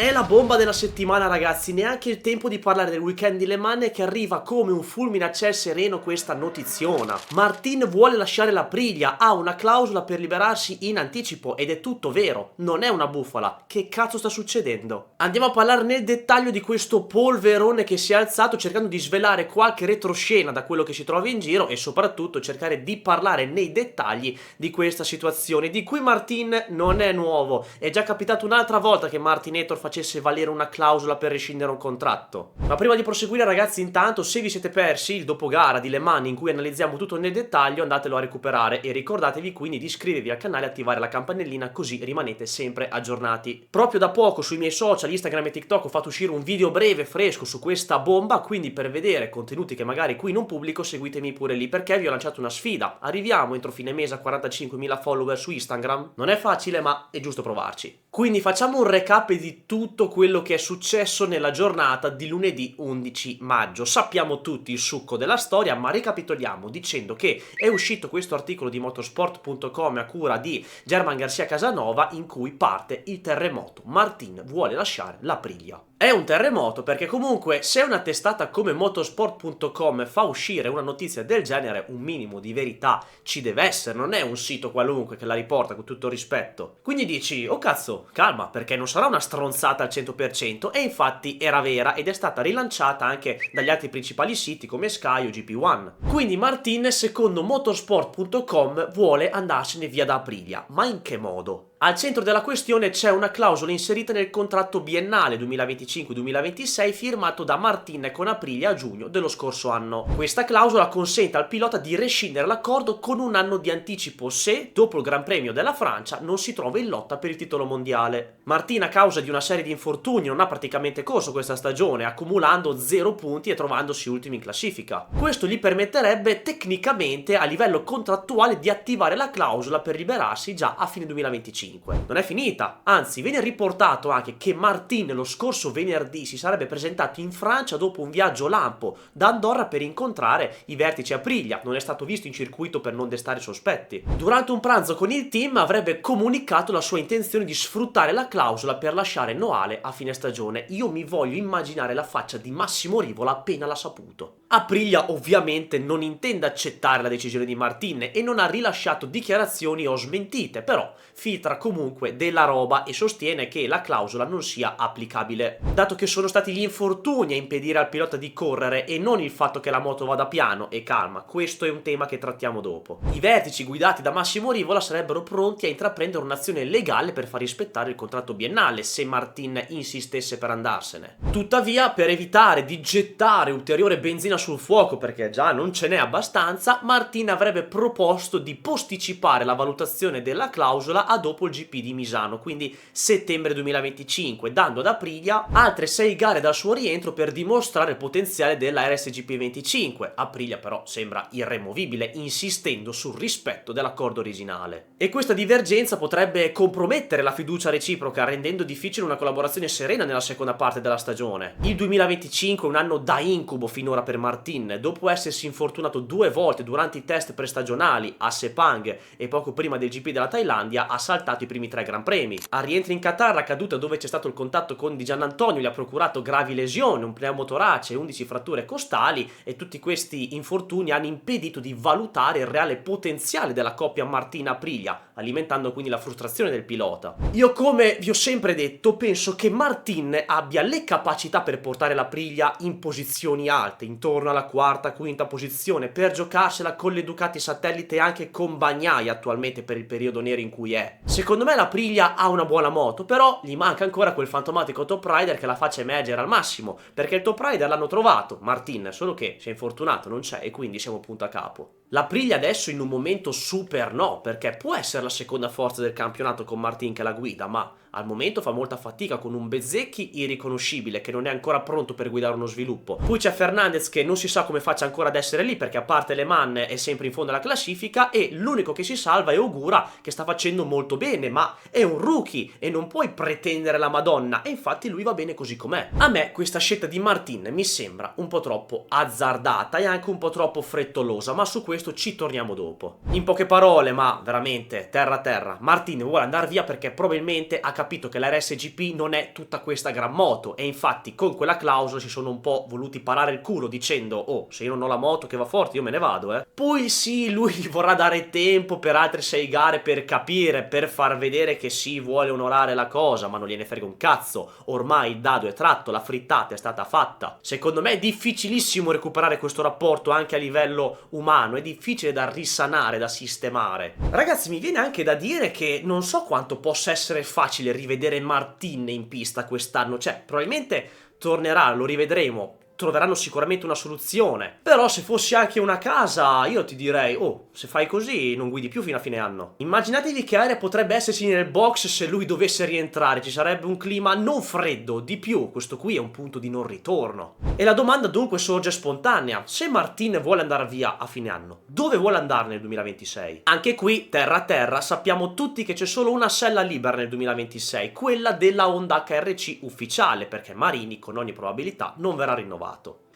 È la bomba della settimana, ragazzi, neanche il tempo di parlare del weekend di Le Mans che arriva come un fulmine a ciel sereno questa notiziona. Martin vuole lasciare l'Aprilia, ha una clausola per liberarsi in anticipo ed è tutto vero, non è una bufala. Che cazzo sta succedendo? Andiamo a parlare nel dettaglio di questo polverone che si è alzato cercando di svelare qualche retroscena da quello che si trova in giro e soprattutto cercare di parlare nei dettagli di questa situazione di cui Martin non è nuovo. È già capitato un'altra volta che Martinator facesse valere una clausola per rescindere un contratto. Ma prima di proseguire, ragazzi, intanto se vi siete persi il dopogara di Le Mans in cui analizziamo tutto nel dettaglio, andatelo a recuperare e ricordatevi quindi di iscrivervi al canale e attivare la campanellina così rimanete sempre aggiornati. Proprio da poco sui miei social Instagram e TikTok ho fatto uscire un video breve fresco su questa bomba, quindi per vedere contenuti che magari qui non pubblico seguitemi pure lì perché vi ho lanciato una sfida. Arriviamo entro fine mese a 45.000 follower su Instagram. Non è facile ma è giusto provarci. Quindi facciamo un recap di tutto quello che è successo nella giornata di lunedì 11 maggio. Sappiamo tutti il succo della storia, ma ricapitoliamo dicendo che è uscito questo articolo di motorsport.com a cura di German Garcia Casanova in cui parte il terremoto. Martin vuole lasciare l'Aprilia. È un terremoto perché comunque se una testata come motorsport.com fa uscire una notizia del genere un minimo di verità ci deve essere, non è un sito qualunque che la riporta con tutto rispetto. Quindi dici, oh cazzo, calma perché non sarà una stronzata al 100% e infatti era vera ed è stata rilanciata anche dagli altri principali siti come Sky o GP1. Quindi Martin secondo motorsport.com vuole andarsene via da Aprilia, ma in che modo? Al centro della questione c'è una clausola inserita nel contratto biennale 2025-2026 firmato da Martin con Aprilia a giugno dello scorso anno. Questa clausola consente al pilota di rescindere l'accordo con un anno di anticipo se, dopo il Gran Premio della Francia, non si trova in lotta per il titolo mondiale. Martin, a causa di una serie di infortuni, non ha praticamente corso questa stagione, accumulando 0 punti e trovandosi ultimo in classifica. Questo gli permetterebbe tecnicamente a livello contrattuale di attivare la clausola per liberarsi già a fine 2025. Non è finita, anzi viene riportato anche che Martin lo scorso venerdì si sarebbe presentato in Francia dopo un viaggio lampo da Andorra per incontrare i vertici Aprilia, non è stato visto in circuito per non destare sospetti. Durante un pranzo con il team avrebbe comunicato la sua intenzione di sfruttare la clausola per lasciare Noale a fine stagione. Io mi voglio immaginare la faccia di Massimo Rivola appena l'ha saputo. Aprilia ovviamente non intende accettare la decisione di Martin e non ha rilasciato dichiarazioni o smentite, però filtra comunque della roba e sostiene che la clausola non sia applicabile. Dato che sono stati gli infortuni a impedire al pilota di correre e non il fatto che la moto vada piano e calma, questo è un tema che trattiamo dopo. I vertici guidati da Massimo Rivola sarebbero pronti a intraprendere un'azione legale per far rispettare il contratto biennale se Martin insistesse per andarsene. Tuttavia, per evitare di gettare ulteriore benzina sul fuoco, perché già non ce n'è abbastanza, Martin avrebbe proposto di posticipare la valutazione della clausola a dopo il GP di Misano, quindi settembre 2025, dando ad Aprilia altre 6 gare dal suo rientro per dimostrare il potenziale della RSGP 25. Aprilia però sembra irremovibile, insistendo sul rispetto dell'accordo originale. E questa divergenza potrebbe compromettere la fiducia reciproca, rendendo difficile una collaborazione serena nella seconda parte della stagione. Il 2025 è un anno da incubo finora per Martin, dopo essersi infortunato 2 volte durante i test prestagionali a Sepang e poco prima del GP della Thailandia ha saltato i primi 3 Gran Premi. Al rientro in Qatar la caduta dove c'è stato il contatto con Di Giannantonio gli ha procurato gravi lesioni, un pneumotorace e 11 fratture costali e tutti questi infortuni hanno impedito di valutare il reale potenziale della coppia Martin-Aprilia, alimentando quindi la frustrazione del pilota. Io, come vi ho sempre detto, penso che Martin abbia le capacità per portare l'Aprilia in posizioni alte, intorno alla quarta, quinta posizione, per giocarsela con le Ducati satellite e anche con Bagnaia attualmente per il periodo nero in cui è. Secondo me l'Aprilia ha una buona moto, però gli manca ancora quel fantomatico top rider che la faccia emergere al massimo, perché il top rider l'hanno trovato, Martin, solo che si è infortunato, non c'è e quindi siamo punto a capo. L'Aprilia adesso in un momento super no, perché può essere la seconda forza del campionato con Martin che la guida, ma al momento fa molta fatica con un Bezzecchi irriconoscibile che non è ancora pronto per guidare uno sviluppo. Poi c'è Fernandez che non si sa come faccia ancora ad essere lì perché a parte Le Mans è sempre in fondo alla classifica e l'unico che si salva è Ogura che sta facendo molto bene, ma è un rookie e non puoi pretendere la Madonna e infatti lui va bene così com'è. A me questa scelta di Martin mi sembra un po' troppo azzardata e anche un po' troppo frettolosa, ma su questo ci torniamo dopo. In poche parole, ma veramente terra a terra, Martin vuole andare via perché probabilmente ha capito che la RSGP non è tutta questa gran moto e infatti con quella clausola si sono un po' voluti parare il culo dicendo oh, se io non ho la moto che va forte io me ne vado. Poi sì, lui gli vorrà dare tempo per altre 6 gare per capire, per far vedere che sì, vuole onorare la cosa, ma non gliene frega un cazzo, ormai il dado è tratto, la frittata è stata fatta. Secondo me è difficilissimo recuperare questo rapporto anche a livello umano, è difficile da risanare, da sistemare. Ragazzi, mi viene anche da dire che non so quanto possa essere facile rivedere Martin in pista quest'anno, cioè probabilmente tornerà, lo rivedremo, troveranno sicuramente una soluzione. Però se fossi anche una casa, io ti direi, oh, se fai così non guidi più fino a fine anno. Immaginatevi che aria potrebbe esserci nel box se lui dovesse rientrare, ci sarebbe un clima non freddo, di più, questo qui è un punto di non ritorno. E la domanda dunque sorge spontanea, se Martin vuole andare via a fine anno, dove vuole andare nel 2026? Anche qui, terra a terra, sappiamo tutti che c'è solo una sella libera nel 2026, quella della Honda HRC ufficiale, perché Marini con ogni probabilità non verrà rinnovato.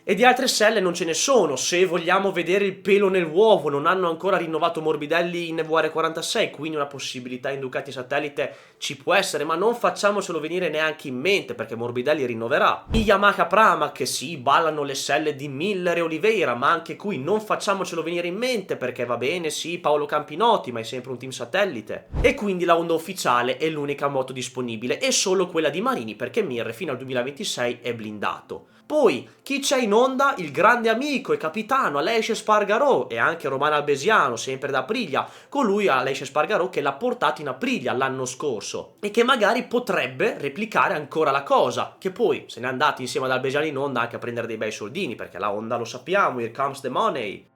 E di altre selle non ce ne sono, se vogliamo vedere il pelo nell'uovo, non hanno ancora rinnovato Morbidelli in VR46, quindi una possibilità in Ducati Satellite ci può essere, ma non facciamocelo venire neanche in mente perché Morbidelli rinnoverà. I Yamaha Pramac, sì, ballano le selle di Miller e Oliveira, ma anche qui non facciamocelo venire in mente perché va bene, sì, Paolo Campinotti, ma è sempre un team satellite. E quindi la Honda ufficiale è l'unica moto disponibile e solo quella di Marini perché Mir fino al 2026 è blindato. Poi, chi c'è in Honda? Il grande amico e capitano Aleix Espargaró e anche Romain Albesiano, sempre da Aprilia, colui Aleix Espargaró che l'ha portato in Aprilia l'anno scorso e che magari potrebbe replicare ancora la cosa, che poi se n'è andato insieme ad Albesiano in Honda anche a prendere dei bei soldini, perché la Honda lo sappiamo, here comes the money.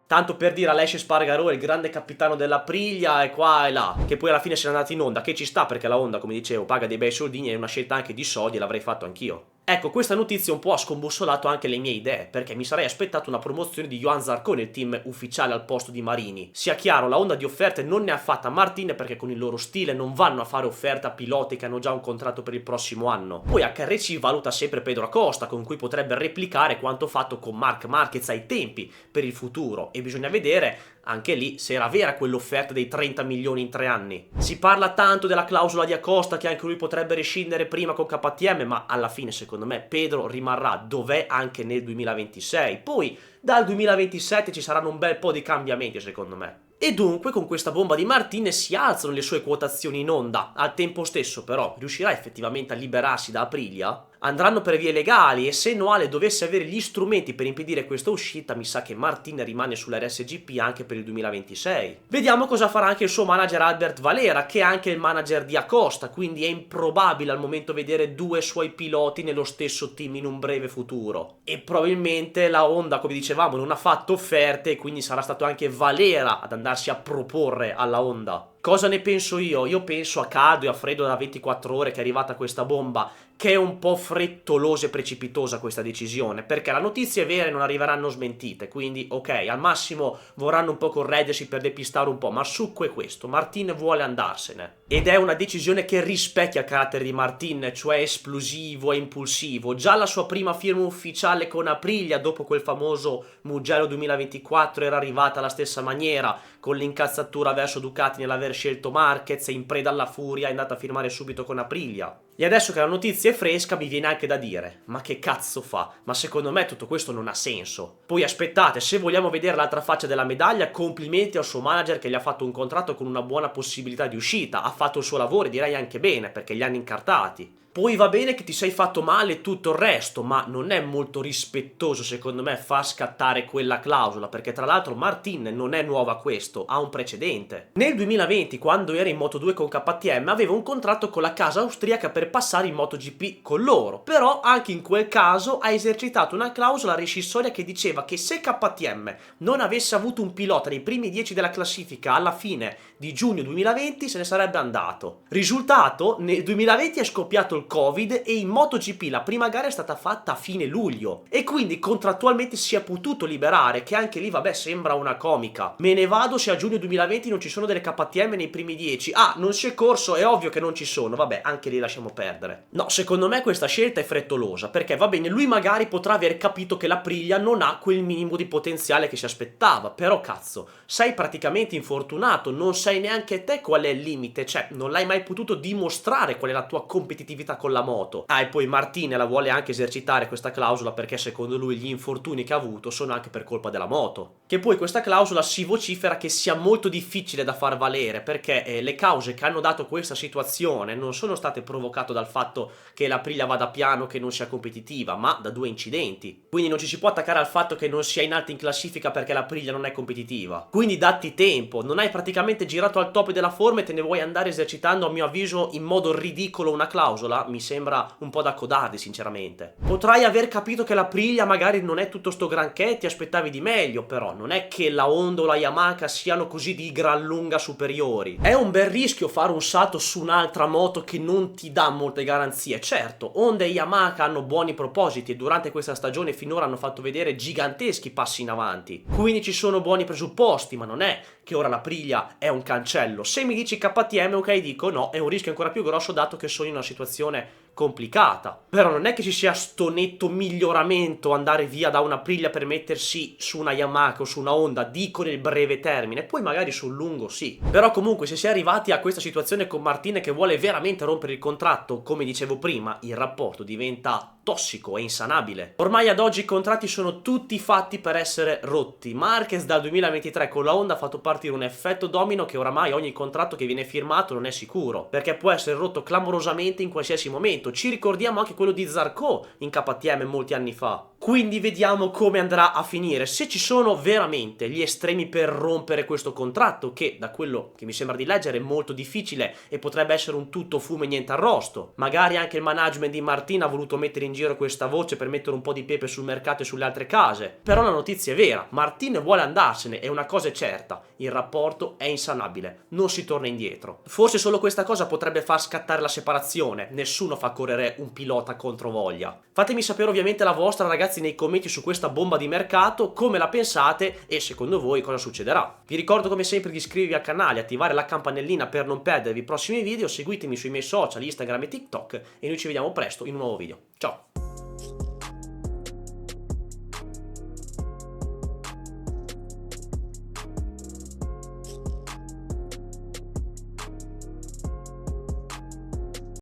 Tanto per dire, Aleix Espargaró è il grande capitano dell'Aprilia e qua e là, che poi alla fine se n'è andato in Honda, che ci sta perché la Honda, come dicevo, paga dei bei soldini, è una scelta anche di soldi e l'avrei fatto anch'io. Ecco, questa notizia un po' ha scombussolato anche le mie idee, perché mi sarei aspettato una promozione di Johan Zarco nel team ufficiale al posto di Marini. Sia chiaro, la Honda di offerte non ne ha fatta Martin perché con il loro stile non vanno a fare offerte a piloti che hanno già un contratto per il prossimo anno. Poi HRC valuta sempre Pedro Acosta, con cui potrebbe replicare quanto fatto con Marc Marquez ai tempi per il futuro, e bisogna vedere anche lì se era vera quell'offerta dei 30 milioni in 3 anni. Si parla tanto della clausola di Acosta che anche lui potrebbe rescindere prima con KTM, ma alla fine secondo me Pedro rimarrà dov'è anche nel 2026. Poi dal 2027 ci saranno un bel po' di cambiamenti secondo me. E dunque con questa bomba di Martin si alzano le sue quotazioni in Honda. Al tempo stesso però riuscirà effettivamente a liberarsi da Aprilia? Andranno per vie legali e se Noale dovesse avere gli strumenti per impedire questa uscita mi sa che Martin rimane sulla RSGP anche per il 2026. Vediamo cosa farà anche il suo manager Albert Valera, che è anche il manager di Acosta, quindi è improbabile al momento vedere due suoi piloti nello stesso team in un breve futuro. E probabilmente la Honda, come dicevamo, non ha fatto offerte e quindi sarà stato anche Valera ad andarsi a proporre alla Honda. Cosa ne penso io? Io penso a caldo e a freddo da 24 ore che è arrivata questa bomba, che è un po' frettolosa e precipitosa questa decisione, perché la notizia è vera e non arriveranno smentite, quindi ok, al massimo vorranno un po' correggersi per depistare un po', ma il succo è questo, Martin vuole andarsene. Ed è una decisione che rispecchia il carattere di Martin, cioè esplosivo e impulsivo. Già la sua prima firma ufficiale con Aprilia, dopo quel famoso Mugello 2024, era arrivata alla stessa maniera, con l'incazzatura verso Ducati nell'aver scelto Marquez e in preda alla furia è andata a firmare subito con Aprilia. E adesso che la notizia è fresca mi viene anche da dire, ma che cazzo fa? Ma secondo me tutto questo non ha senso. Poi aspettate, se vogliamo vedere l'altra faccia della medaglia, complimenti al suo manager che gli ha fatto un contratto con una buona possibilità di uscita, ha fatto il suo lavoro e direi anche bene perché li hanno incartati. Poi va bene che ti sei fatto male e tutto il resto, ma non è molto rispettoso secondo me far scattare quella clausola, perché tra l'altro Martin non è nuova a questo, ha un precedente. Nel 2020, quando era in Moto2 con KTM, aveva un contratto con la casa austriaca per passare in MotoGP con loro, però anche in quel caso ha esercitato una clausola rescissoria che diceva che se KTM non avesse avuto un pilota nei primi 10 della classifica alla fine di giugno 2020 se ne sarebbe andato. Risultato, nel 2020 è scoppiato il Covid e in MotoGP la prima gara è stata fatta a fine luglio e quindi contrattualmente si è potuto liberare, che anche lì vabbè sembra una comica. Me ne vado se a giugno 2020 non ci sono delle KTM nei primi 10. Ah, non si è corso, è ovvio che non ci sono, vabbè anche lì lasciamo perdere. No, secondo me questa scelta è frettolosa, perché va bene, lui magari potrà aver capito che l'Aprilia non ha quel minimo di potenziale che si aspettava, però cazzo, sei praticamente infortunato, non sai neanche te qual è il limite, cioè non l'hai mai potuto dimostrare qual è la tua competitività con la moto. Ah, e poi Martin la vuole anche esercitare questa clausola perché secondo lui gli infortuni che ha avuto sono anche per colpa della moto. Che poi questa clausola si vocifera che sia molto difficile da far valere, perché le cause che hanno dato questa situazione non sono state provocate dal fatto che l'Aprilia vada piano, che non sia competitiva, ma da 2 incidenti. Quindi non ci si può attaccare al fatto che non sia in alto in classifica perché l'Aprilia non è competitiva. Quindi datti tempo, non hai praticamente girato al top della forma e te ne vuoi andare esercitando, a mio avviso, in modo ridicolo una clausola? Mi sembra un po' da codardi, sinceramente. Potrai aver capito che l'Aprilia magari non è tutto sto granché, ti aspettavi di meglio, però non è che la Honda o la Yamaha siano così di gran lunga superiori. È un bel rischio fare un salto su un'altra moto che non ti dà molte garanzie. Certo, Honda e Yamaha hanno buoni propositi e durante questa stagione finora hanno fatto vedere giganteschi passi in avanti. Quindi ci sono buoni presupposti, ma non è che ora l'Aprilia è un cancello. Se mi dici KTM, ok, dico no, è un rischio ancora più grosso dato che sono in una situazione complicata. Però non è che ci sia sto netto miglioramento andare via da una Aprilia per mettersi su una Yamaha o su una Honda, dico nel breve termine, poi magari sul lungo sì. Però comunque se si è arrivati a questa situazione con Martin che vuole veramente rompere il contratto, come dicevo prima, il rapporto diventa tossico e insanabile. Ormai ad oggi i contratti sono tutti fatti per essere rotti. Marquez dal 2023 con la Honda ha fatto partire un effetto domino che oramai ogni contratto che viene firmato non è sicuro, perché può essere rotto clamorosamente in qualsiasi momento. Ci ricordiamo anche quello di Zarco in KTM molti anni fa. Quindi vediamo come andrà a finire, se ci sono veramente gli estremi per rompere questo contratto, che da quello che mi sembra di leggere è molto difficile e potrebbe essere un tutto fumo e niente arrosto. Magari anche il management di Martin ha voluto mettere in giro questa voce per mettere un po' di pepe sul mercato e sulle altre case. Però la notizia è vera, Martin vuole andarsene e una cosa è certa, il rapporto è insanabile, non si torna indietro. Forse solo questa cosa potrebbe far scattare la separazione, nessuno fa correre un pilota contro voglia. Fatemi sapere ovviamente la vostra, ragazzi, nei commenti su questa bomba di mercato, come la pensate e secondo voi cosa succederà. Vi ricordo come sempre di iscrivervi al canale, attivare la campanellina per non perdervi i prossimi video, seguitemi sui miei social, Instagram e TikTok e noi ci vediamo presto in un nuovo video. Ciao!